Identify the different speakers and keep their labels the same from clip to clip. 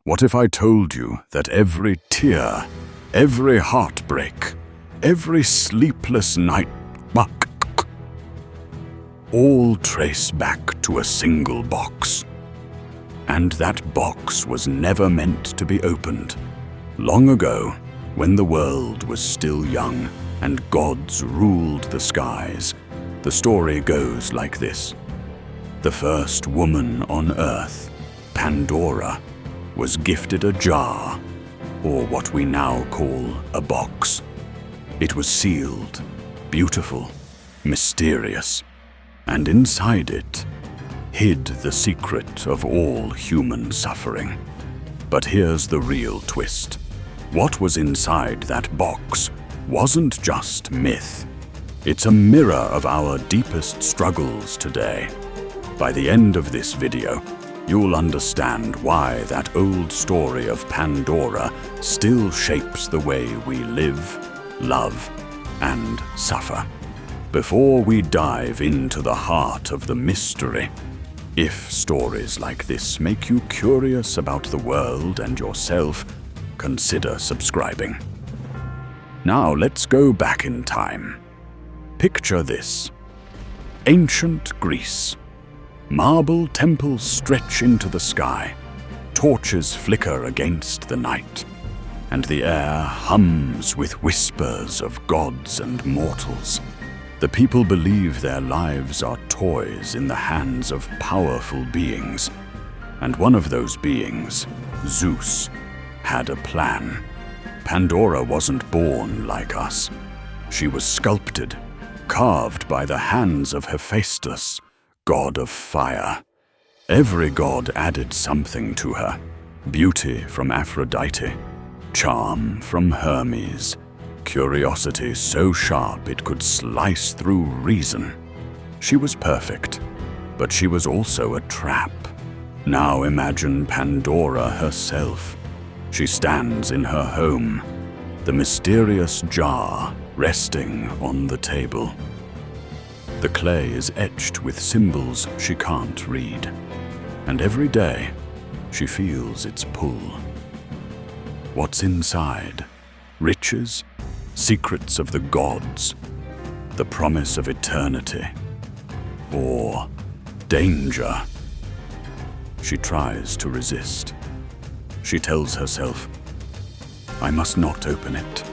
Speaker 1: What if I told you that every tear, every heartbreak, every sleepless night, all trace back to a single box? And that box was never meant to be opened. Long ago, when the world was still young and gods ruled the skies, the story goes like this. The first woman on Earth, Pandora, was gifted a jar, or what we now call a box. It was sealed, beautiful, mysterious, and inside it hid the secret of all human suffering. But here's the real twist. What was inside that box wasn't just myth. It's a mirror of our deepest struggles today. By the end of this video, you'll understand why that old story of Pandora still shapes the way we live, love, and suffer. Before we dive into the heart of the mystery, if stories like this make you curious about the world and yourself, consider subscribing. Now let's go back in time. Picture this. Ancient Greece. Marble temples stretch into the sky, torches flicker against the night, and the air hums with whispers of gods and mortals. The people believe their lives are toys in the hands of powerful beings, and one of those beings, Zeus, had a plan. Pandora wasn't born like us. She was sculpted, carved by the hands of Hephaestus, god of fire. Every god added something to her. Beauty from Aphrodite, charm from Hermes, curiosity so sharp it could slice through reason. She was perfect, but she was also a trap. Now imagine Pandora herself. She stands in her home, the mysterious jar resting on the table. The clay is etched with symbols she can't read, and every day she feels its pull. What's inside? Riches? Secrets of the gods? The promise of eternity? Or danger? She tries to resist. She tells herself, I must not open it.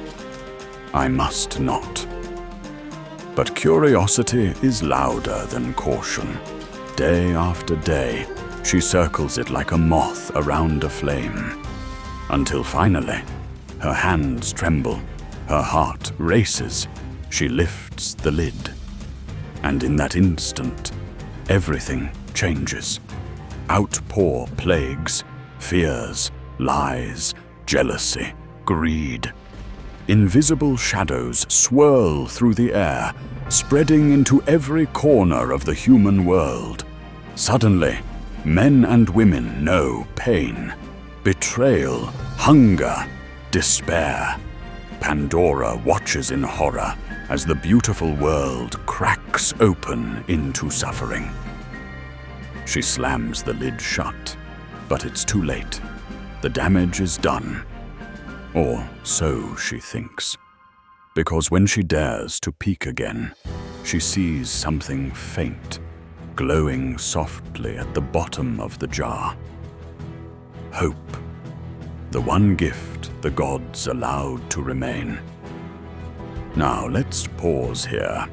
Speaker 1: I must not. But curiosity is louder than caution. Day after day, she circles it like a moth around a flame. Until finally, her hands tremble, her heart races, she lifts the lid. And in that instant, everything changes. Out pour plagues, fears, lies, jealousy, greed. Invisible shadows swirl through the air, spreading into every corner of the human world. Suddenly, men and women know pain, betrayal, hunger, despair. Pandora watches in horror as the beautiful world cracks open into suffering. She slams the lid shut, but it's too late. The damage is done. Or so she thinks. Because when she dares to peek again, she sees something faint, glowing softly at the bottom of the jar. Hope. The one gift the gods allowed to remain. Now let's pause here.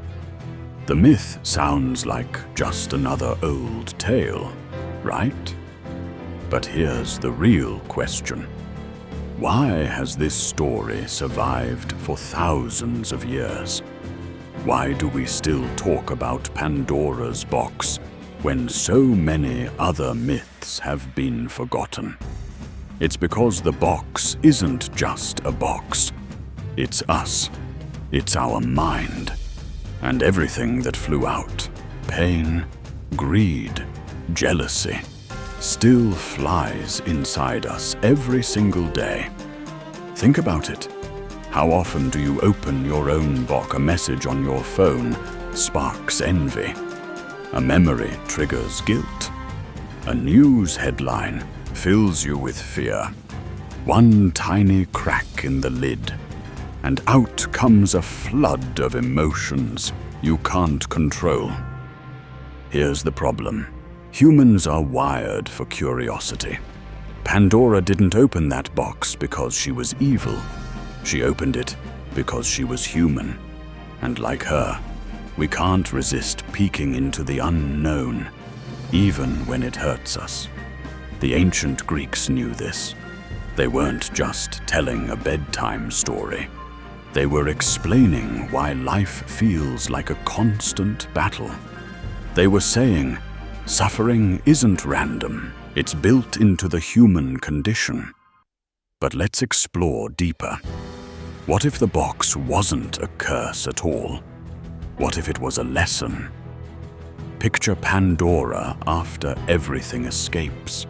Speaker 1: The myth sounds like just another old tale, right? But here's the real question. Why has this story survived for thousands of years? Why do we still talk about Pandora's box when so many other myths have been forgotten? It's because the box isn't just a box. It's us. It's our mind. And everything that flew out, pain, greed, jealousy, still flies inside us every single day. Think about it. How often do you open your own box? A message on your phone sparks envy. A memory triggers guilt. A news headline fills you with fear. One tiny crack in the lid, and out comes a flood of emotions you can't control. Here's the problem. Humans are wired for curiosity. Pandora didn't open that box because she was evil. She opened it because she was human. And like her, we can't resist peeking into the unknown, even when it hurts us. The ancient Greeks knew this. They weren't just telling a bedtime story. They were explaining why life feels like a constant battle. They were saying, suffering isn't random. It's built into the human condition. But let's explore deeper. What if the box wasn't a curse at all? What if it was a lesson? Picture Pandora after everything escapes.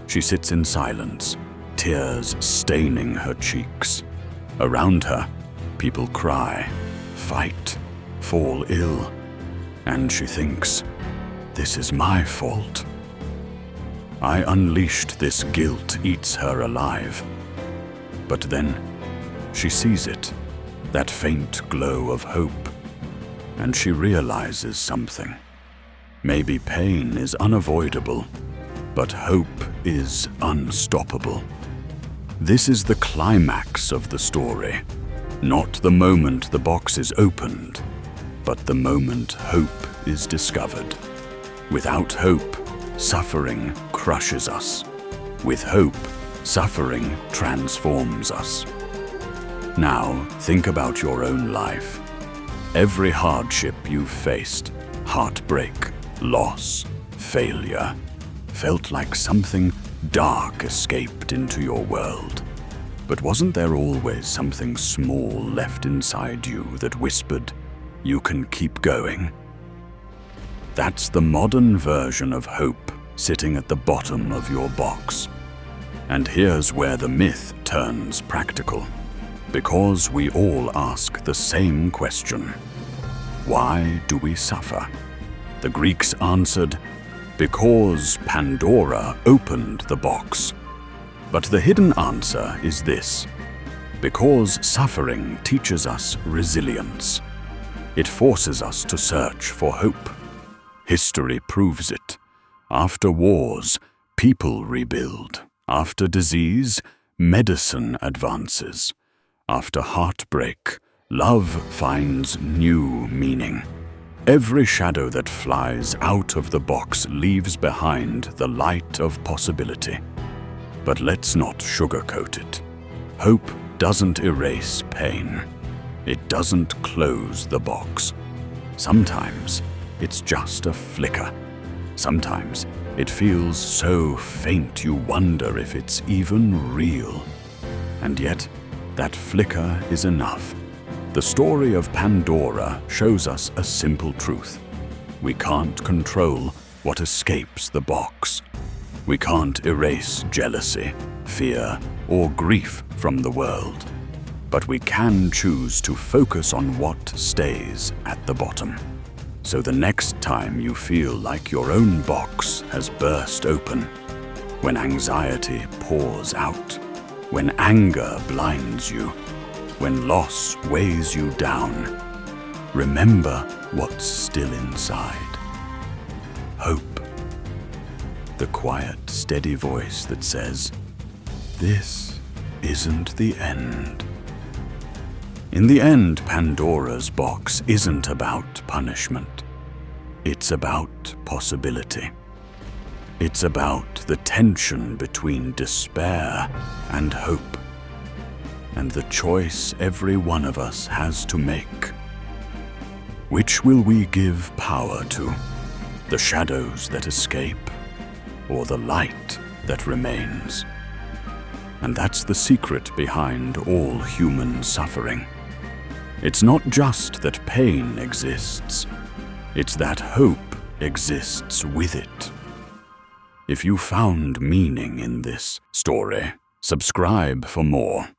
Speaker 1: She sits in silence, tears staining her cheeks. Around her, people cry, fight, fall ill. And she thinks, this is my fault. I unleashed this guilt eats her alive. But then, she sees it, that faint glow of hope, and she realizes something. Maybe pain is unavoidable, but hope is unstoppable. This is the climax of the story, not the moment the box is opened, but the moment hope is discovered. Without hope, suffering crushes us. With hope, suffering transforms us. Now, think about your own life. Every hardship you've faced, heartbreak, loss, failure, felt like something dark escaped into your world. But wasn't there always something small left inside you that whispered, you can keep going? That's the modern version of hope sitting at the bottom of your box. And here's where the myth turns practical. Because we all ask the same question. Why do we suffer? The Greeks answered, because Pandora opened the box. But the hidden answer is this: because suffering teaches us resilience. It forces us to search for hope. History proves it. After wars, people rebuild. After disease, medicine advances. After heartbreak, love finds new meaning. Every shadow that flies out of the box leaves behind the light of possibility. But let's not sugarcoat it. Hope doesn't erase pain. It doesn't close the box. Sometimes it's just a flicker. Sometimes it feels so faint you wonder if it's even real. And yet, that flicker is enough. The story of Pandora shows us a simple truth. We can't control what escapes the box. We can't erase jealousy, fear, or grief from the world. But we can choose to focus on what stays at the bottom. So the next time you feel like your own box has burst open, when anxiety pours out, when anger blinds you, when loss weighs you down, remember what's still inside. Hope. The quiet, steady voice that says, this isn't the end. In the end, Pandora's box isn't about punishment. It's about possibility. It's about the tension between despair and hope, and the choice every one of us has to make. Which will we give power to? The shadows that escape, or the light that remains? And that's the secret behind all human suffering. It's not just that pain exists, it's that hope exists with it. If you found meaning in this story, subscribe for more.